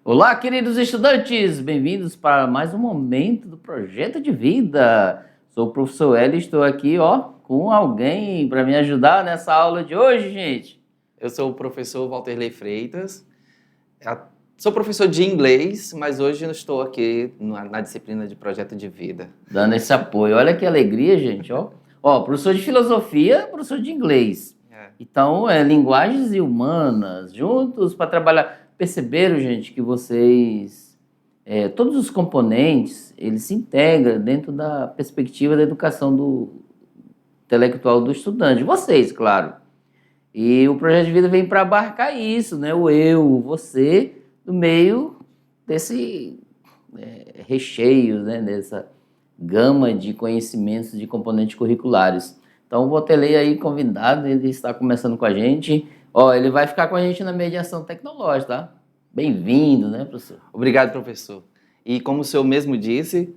Olá, queridos estudantes, bem-vindos para mais um momento do Projeto de Vida. Sou o professor Hélio e estou aqui, com alguém para me ajudar nessa aula de hoje, gente. Eu sou o professor Walterley Freitas, sou professor de inglês, mas hoje eu estou aqui na disciplina de Projeto de Vida. Dando esse apoio. Olha que alegria, gente, professor de filosofia, professor de inglês. Então, linguagens e humanas, juntos para trabalhar. Perceberam, gente, que vocês, todos os componentes, eles se integram dentro da perspectiva da educação intelectual do estudante. Vocês, claro. E o Projeto de Vida vem para abarcar isso, né? O eu, o você, no meio desse recheio, né? Dessa gama de conhecimentos de componentes curriculares. Então, vou ter aí convidado, ele está começando com a gente. Ele vai ficar com a gente na mediação tecnológica, tá? Bem-vindo, né, professor? Obrigado, professor. E como o senhor mesmo disse,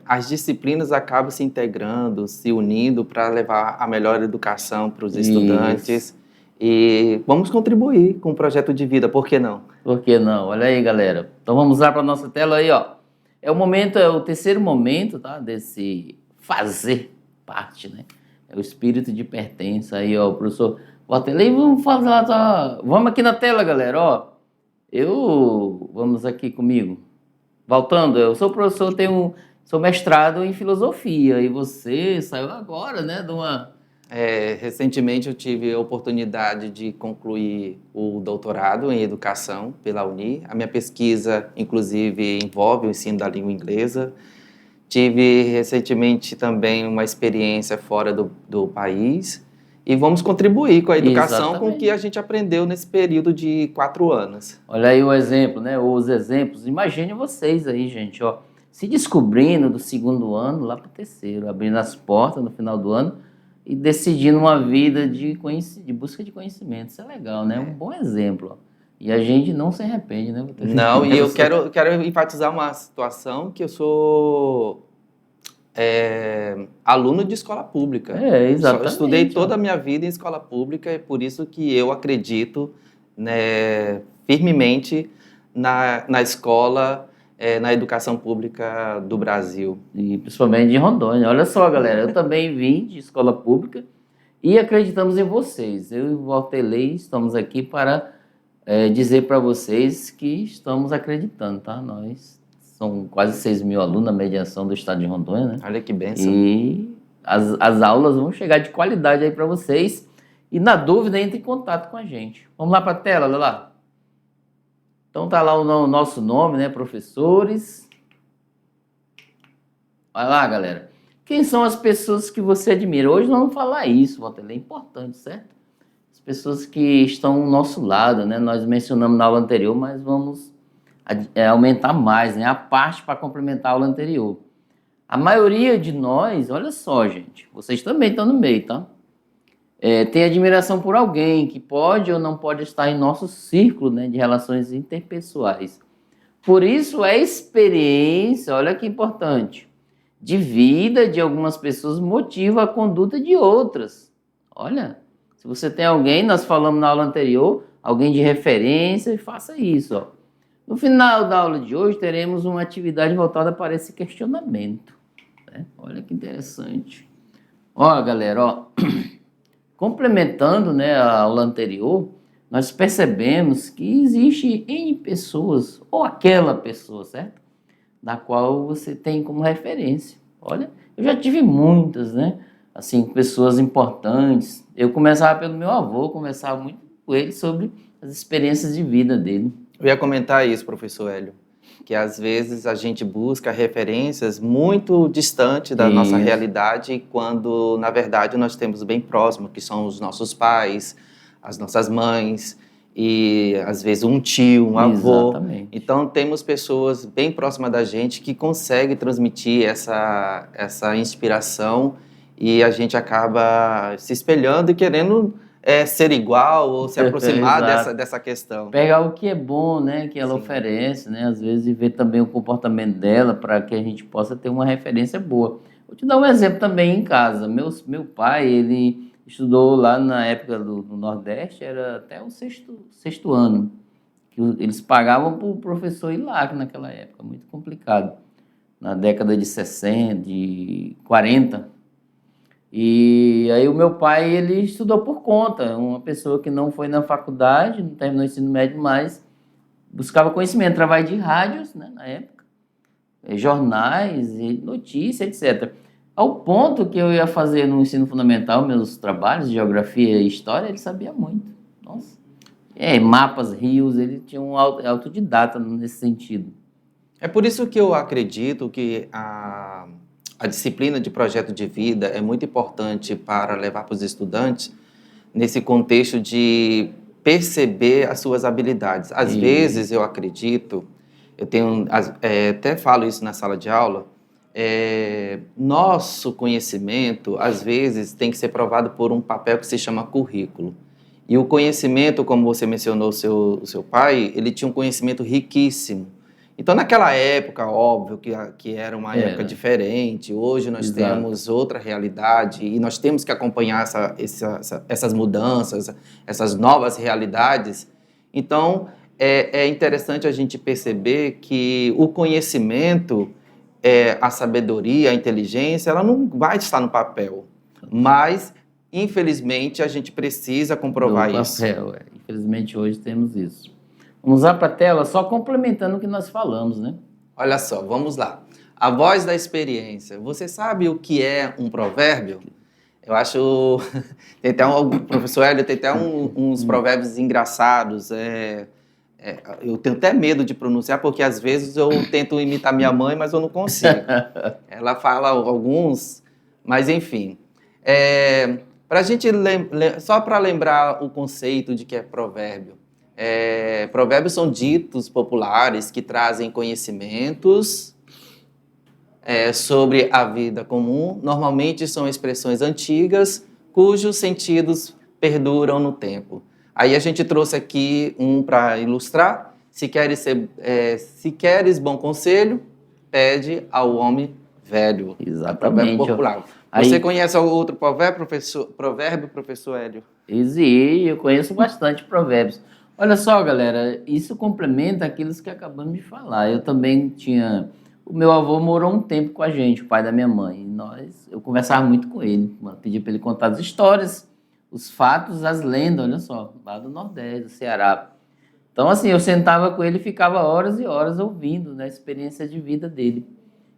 as disciplinas acabam se integrando, se unindo para levar a melhor educação para os estudantes. E vamos contribuir com o Projeto de Vida, por que não? Por que não? Olha aí, galera. Então vamos lá para a nossa tela aí, É o terceiro momento, tá? Desse fazer parte, né? É o espírito de pertença aí, professor Walterley, vamos fazer lá, vamos aqui na tela, galera, vamos aqui comigo. Voltando, eu sou professor, sou mestrado em filosofia, e você saiu agora, né, de uma... Recentemente eu tive a oportunidade de concluir o doutorado em educação pela Uni. A minha pesquisa, inclusive, envolve o ensino da língua inglesa. Tive recentemente também uma experiência fora do país e vamos contribuir com a educação. Exatamente. Com o que a gente aprendeu nesse período de 4 anos. Olha aí o exemplo, né? Os exemplos. Imagine vocês aí, gente, se descobrindo do segundo ano lá para o terceiro, abrindo as portas no final do ano e decidindo uma vida de busca de conhecimento. Isso é legal, né? Um bom exemplo, E a gente não se arrepende, né? Não, e eu quero enfatizar uma situação que eu sou aluno de escola pública. Exatamente. Eu estudei toda a minha vida em escola pública, é por isso que eu acredito, né, firmemente na escola, na educação pública do Brasil. E principalmente de Rondônia. Olha só, galera, eu também vim de escola pública e acreditamos em vocês. Eu e o Walterley estamos aqui para dizer para vocês que estamos acreditando, tá? São quase 6 mil alunos na mediação do estado de Rondônia, né? Olha que bênção. E as aulas vão chegar de qualidade aí para vocês. E na dúvida, entre em contato com a gente. Vamos lá para a tela, olha lá. Então tá lá o nosso nome, né? Professores. Olha lá, galera. Quem são as pessoas que você admira? Hoje nós vamos falar isso, Walterley, é importante, certo? As pessoas que estão ao nosso lado, né? Nós mencionamos na aula anterior, mas vamos aumentar mais, né? A parte para complementar a aula anterior. A maioria de nós, olha só, gente, vocês também estão no meio, tá? Tem admiração por alguém que pode ou não pode estar em nosso círculo, né, de relações interpessoais. Por isso, a experiência, olha que importante, de vida de algumas pessoas motiva a conduta de outras. Olha, se você tem alguém, nós falamos na aula anterior, alguém de referência, faça isso, No final da aula de hoje, teremos uma atividade voltada para esse questionamento. Né? Olha que interessante. Galera, complementando, né, a aula anterior, nós percebemos que existe N pessoas, ou aquela pessoa, certo? Da qual você tem como referência. Olha, eu já tive muitas, né? Assim, pessoas importantes. Eu começava pelo meu avô, conversava muito com ele sobre as experiências de vida dele. Eu ia comentar isso, professor Hélio, que às vezes a gente busca referências muito distantes da nossa realidade, quando, na verdade, nós temos bem próximo, que são os nossos pais, as nossas mães, e às vezes um tio, um avô. Exatamente. Então, temos pessoas bem próximas da gente que conseguem transmitir essa inspiração e a gente acaba se espelhando e querendo... ser igual ou se aproximar dessa questão. Pegar o que é bom, né, que ela oferece, né, às vezes, e ver também o comportamento dela para que a gente possa ter uma referência boa. Vou te dar um exemplo também em casa. Meu pai, ele estudou lá na época do Nordeste, era até o sexto ano. que eles pagavam para o professor ir lá, que naquela época, muito complicado. Na década de 60, de 40. E aí o meu pai, ele estudou por conta, uma pessoa que não foi na faculdade, não terminou o ensino médio, mas buscava conhecimento através de rádios, né, na época, jornais, e notícias, etc. Ao ponto que eu ia fazer no ensino fundamental, meus trabalhos de geografia e história, ele sabia muito. Nossa. Mapas, rios, ele tinha um autodidata nesse sentido. É por isso que eu acredito que a disciplina de projeto de vida é muito importante para levar para os estudantes nesse contexto de perceber as suas habilidades. Às vezes, eu acredito, eu tenho, até falo isso na sala de aula, nosso conhecimento, às vezes, tem que ser provado por um papel que se chama currículo. E o conhecimento, como você mencionou o seu pai, ele tinha um conhecimento riquíssimo. Então, naquela época, óbvio que era uma época diferente, hoje nós temos outra realidade e nós temos que acompanhar essas mudanças, essas novas realidades. Então, é interessante a gente perceber que o conhecimento, a sabedoria, a inteligência, ela não vai estar no papel, mas, infelizmente, a gente precisa comprovar isso. Infelizmente, hoje temos isso. Vamos lá para a tela, só complementando o que nós falamos, né? Olha só, vamos lá. A voz da experiência. Você sabe o que é um provérbio? Eu acho... Tem até professor Hélio, tem até uns provérbios engraçados. Eu tenho até medo de pronunciar, porque às vezes eu tento imitar minha mãe, mas eu não consigo. Ela fala alguns, mas enfim. Pra gente só para lembrar o conceito de que é provérbio. Provérbios são ditos populares que trazem conhecimentos sobre a vida comum. Normalmente são expressões antigas cujos sentidos perduram no tempo. Aí a gente trouxe aqui um para ilustrar. Se queres bom conselho, pede ao homem velho. Exatamente. Provérbio popular. Você conhece outro provérbio, professor Hélio? Existe, eu conheço bastante provérbios. Olha só, galera, isso complementa aquilo que acabamos de falar. Eu também tinha... O meu avô morou um tempo com a gente, o pai da minha mãe. Eu conversava muito com ele, pedia para ele contar as histórias, os fatos, as lendas, olha só, lá do Nordeste, do Ceará. Então, assim, eu sentava com ele e ficava horas e horas ouvindo, né, a experiência de vida dele.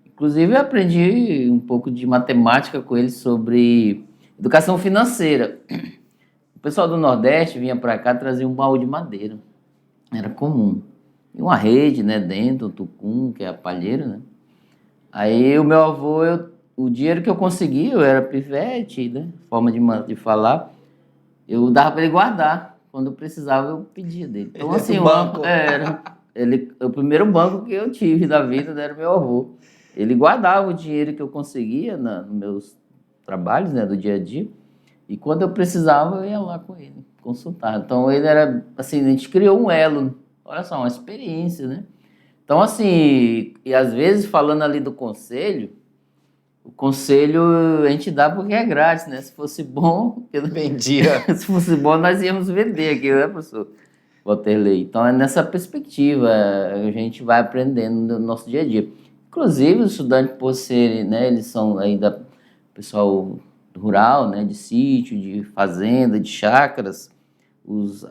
Inclusive, eu aprendi um pouco de matemática com ele sobre educação financeira. O pessoal do Nordeste vinha para cá trazer um baú de madeira. Era comum. E uma rede, né, dentro, um tucum, que é a palheira, né? Aí o meu avô, o dinheiro que eu conseguia, eu era pivete, né, forma de falar, eu dava para ele guardar. Quando eu precisava, eu pedia dele. Então, assim, o primeiro banco que eu tive da vida, né, era meu avô. Ele guardava o dinheiro que eu conseguia nos meus trabalhos, né, do dia a dia. E quando eu precisava, eu ia lá com ele, consultar. Então, ele era, assim, a gente criou um elo. Olha só, uma experiência, né? Então, assim, e às vezes, falando ali do conselho, o conselho a gente dá porque é grátis, né? Se fosse bom... Vendia. Se fosse bom, nós íamos vender aqui, né, professor Walterley? Então, é nessa perspectiva, a gente vai aprendendo no nosso dia a dia. Inclusive, os estudantes, por serem, né, eles são ainda pessoal rural, né, de sítio, de fazenda, de chácaras,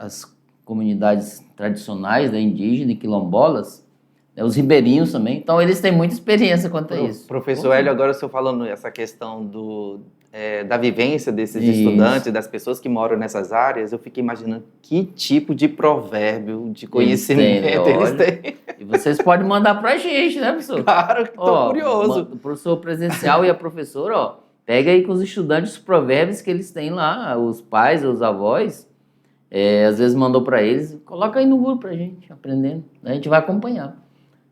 as comunidades tradicionais, né, indígenas e quilombolas, né, os ribeirinhos também. Então, eles têm muita experiência quanto a isso. Professor Hélio, agora o senhor falando essa questão da vivência desses estudantes, das pessoas que moram nessas áreas, eu fiquei imaginando que tipo de provérbio, de conhecimento eles têm. E vocês podem mandar pra gente, né, professor? Claro, que estou curioso. O professor presencial e a professora, pega aí com os estudantes os provérbios que eles têm lá, os pais, os avós, às vezes mandou para eles, coloca aí no Google pra gente, aprendendo, né? A gente vai acompanhar,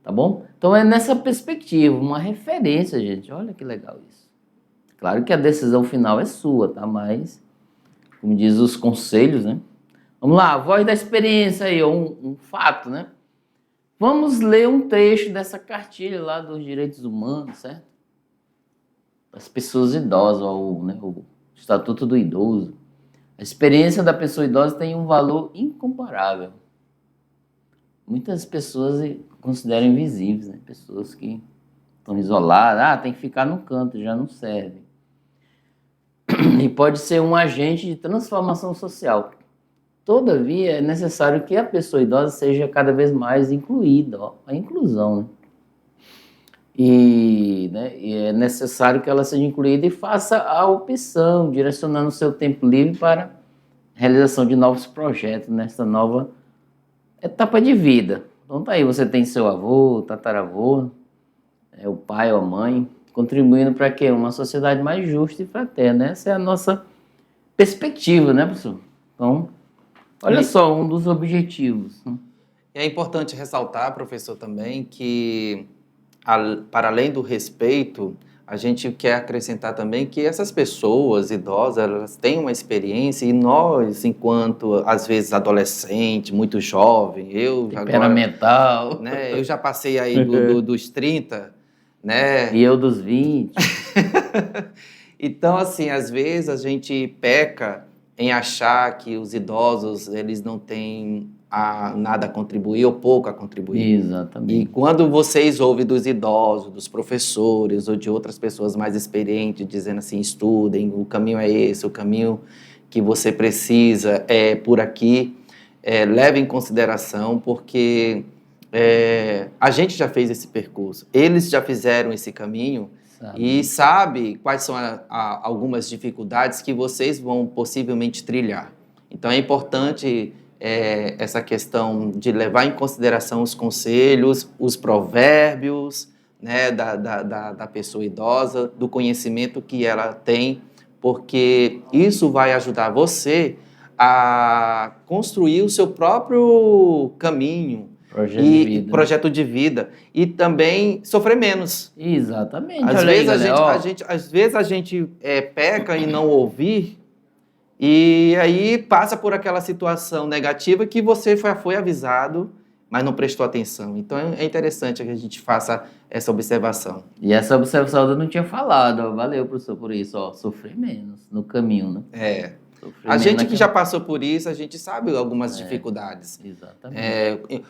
tá bom? Então é nessa perspectiva, uma referência, gente, olha que legal isso. Claro que a decisão final é sua, tá? Mas, como diz os conselhos, né? Vamos lá, a voz da experiência aí, um fato, né? Vamos ler um trecho dessa cartilha lá dos direitos humanos, certo? Das pessoas idosas, o Estatuto do Idoso. A experiência da pessoa idosa tem um valor incomparável. muitas pessoas consideram invisíveis, né? Pessoas que estão isoladas, tem que ficar no canto, já não serve. E pode ser um agente de transformação social. Todavia, é necessário que a pessoa idosa seja cada vez mais incluída, a inclusão, né? E é necessário que ela seja incluída e faça a opção, direcionando o seu tempo livre para a realização de novos projetos nessa nova etapa de vida. Então tá aí, você tem seu avô, tataravô, o pai ou a mãe, contribuindo para quê? Uma sociedade mais justa e fraterna. Essa é a nossa perspectiva, né, professor? Então, olha só, um dos objetivos. É importante ressaltar, professor, também que, para além do respeito, a gente quer acrescentar também que essas pessoas idosas, elas têm uma experiência e nós, enquanto, às vezes, adolescente, muito jovem, temperamental, agora, né, eu já passei aí dos 30, né? E eu dos 20. Então, assim, às vezes a gente peca em achar que os idosos, eles não têm nada a contribuir ou pouco a contribuir. Exatamente. E quando vocês ouvem dos idosos, dos professores ou de outras pessoas mais experientes dizendo assim, estudem, o caminho é esse, o caminho que você precisa é por aqui, leve em consideração, porque a gente já fez esse percurso, eles já fizeram esse caminho e sabe quais são algumas dificuldades que vocês vão possivelmente trilhar. Então é importante essa questão de levar em consideração os conselhos, os provérbios, né, da pessoa idosa, do conhecimento que ela tem, porque isso vai ajudar você a construir o seu próprio caminho, projeto de vida e também sofrer menos. Exatamente. Às vezes a gente peca em não ouvir e aí passa por aquela situação negativa que você foi avisado, mas não prestou atenção. Então é interessante que a gente faça essa observação. E essa observação eu não tinha falado. Valeu, professor, por isso. Sofrer menos no caminho, né? A gente que já passou por isso, a gente sabe algumas dificuldades. Exatamente.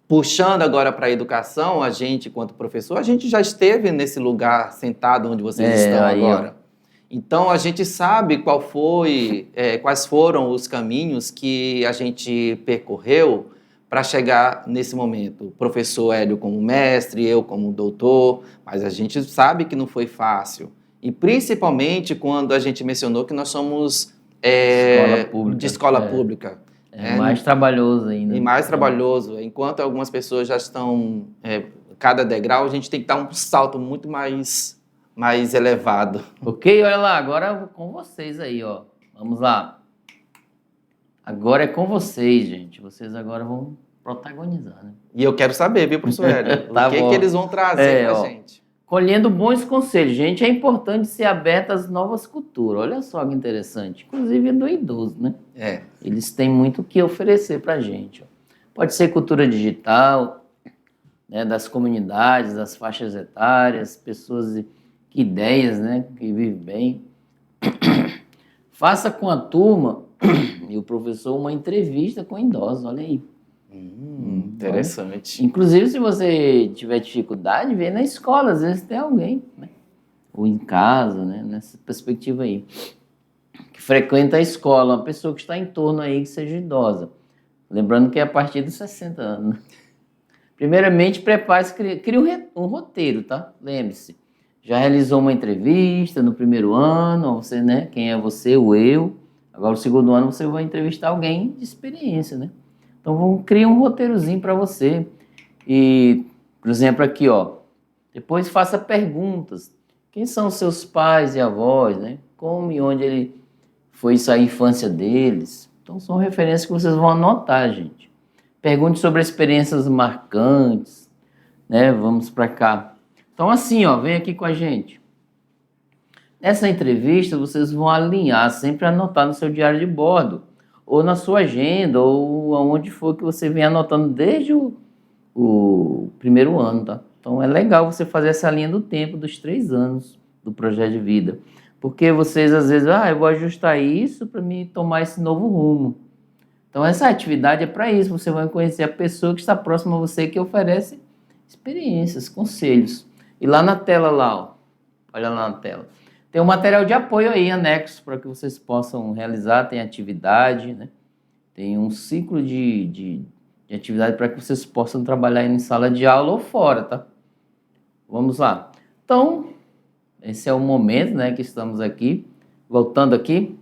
Puxando agora para a educação, a gente, enquanto professor, a gente já esteve nesse lugar sentado onde vocês estão agora. Então, a gente sabe quais foram os caminhos que a gente percorreu para chegar nesse momento. O professor Hélio como mestre, eu como doutor, mas a gente sabe que não foi fácil. E principalmente quando a gente mencionou que nós somos de escola pública. Mais trabalhoso ainda. E mais trabalhoso. Enquanto algumas pessoas já estão, cada degrau, a gente tem que dar um salto muito mais elevado. Ok, olha lá, agora com vocês aí, ó. Vamos lá. Agora é com vocês, gente. Vocês agora vão protagonizar, né? E eu quero saber, viu, professor Hélio? Tá o que eles vão trazer pra gente? Colhendo bons conselhos. Gente, é importante ser aberto às novas culturas. Olha só que interessante. Inclusive do idoso, né? Eles têm muito o que oferecer pra gente. Ó. Pode ser cultura digital, né, das comunidades, das faixas etárias, pessoas, ideias, né, que vivem bem. Faça com a turma e o professor uma entrevista com idosos. Olha aí. Interessante. Inclusive, se você tiver dificuldade, vem na escola, às vezes tem alguém, né? Ou em casa, né? Nessa perspectiva aí. Que frequenta a escola, uma pessoa que está em torno aí, que seja idosa. Lembrando que é a partir dos 60 anos. Né? Primeiramente, prepare-se, crie um roteiro, tá? Lembre-se. Já realizou uma entrevista no primeiro ano, você, né? Quem é você, o eu. Agora, no segundo ano, você vai entrevistar alguém de experiência, né? Então, vamos criar um roteirozinho para você. E, por exemplo, aqui, ó. Depois faça perguntas. Quem são seus pais e avós, né? Como e onde foi a infância deles. Então, são referências que vocês vão anotar, gente. Pergunte sobre experiências marcantes, né? Vamos para cá. Então, assim, ó, vem aqui com a gente. Nessa entrevista, vocês vão alinhar, sempre anotar no seu diário de bordo, ou na sua agenda, ou aonde for que você vem anotando desde o primeiro ano, tá? Então é legal você fazer essa linha do tempo dos 3 anos do projeto de vida. Porque vocês às vezes, eu vou ajustar isso para me tomar esse novo rumo. Então, essa atividade é para isso. Você vai conhecer a pessoa que está próxima a você, que oferece experiências, conselhos. E lá na tela, lá, ó, olha lá na tela, tem um material de apoio aí, anexo, para que vocês possam realizar. Tem atividade, né? Tem um ciclo de atividade para que vocês possam trabalhar em sala de aula ou fora, tá? Vamos lá. Então, esse é o momento, né, que estamos aqui. Voltando aqui.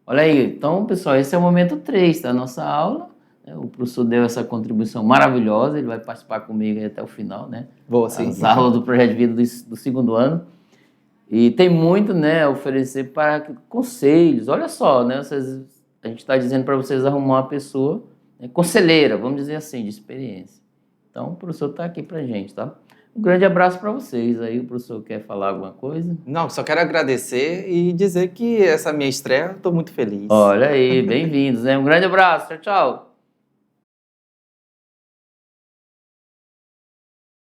Olha aí. Então, pessoal, esse é o momento 3 da nossa aula. O professor deu essa contribuição maravilhosa. Ele vai participar comigo aí até o final, né? Vou sim. As aulas do Projeto de Vida do segundo ano. E tem muito, né, a oferecer para conselhos. Olha só, né? A gente está dizendo para vocês arrumar uma pessoa, né, conselheira, vamos dizer assim, de experiência. Então, o professor está aqui para a gente, tá? Um grande abraço para vocês. Aí o professor quer falar alguma coisa? Não, só quero agradecer e dizer que essa minha estreia, estou muito feliz. Olha aí, bem-vindos, né? Um grande abraço. Tchau, tchau.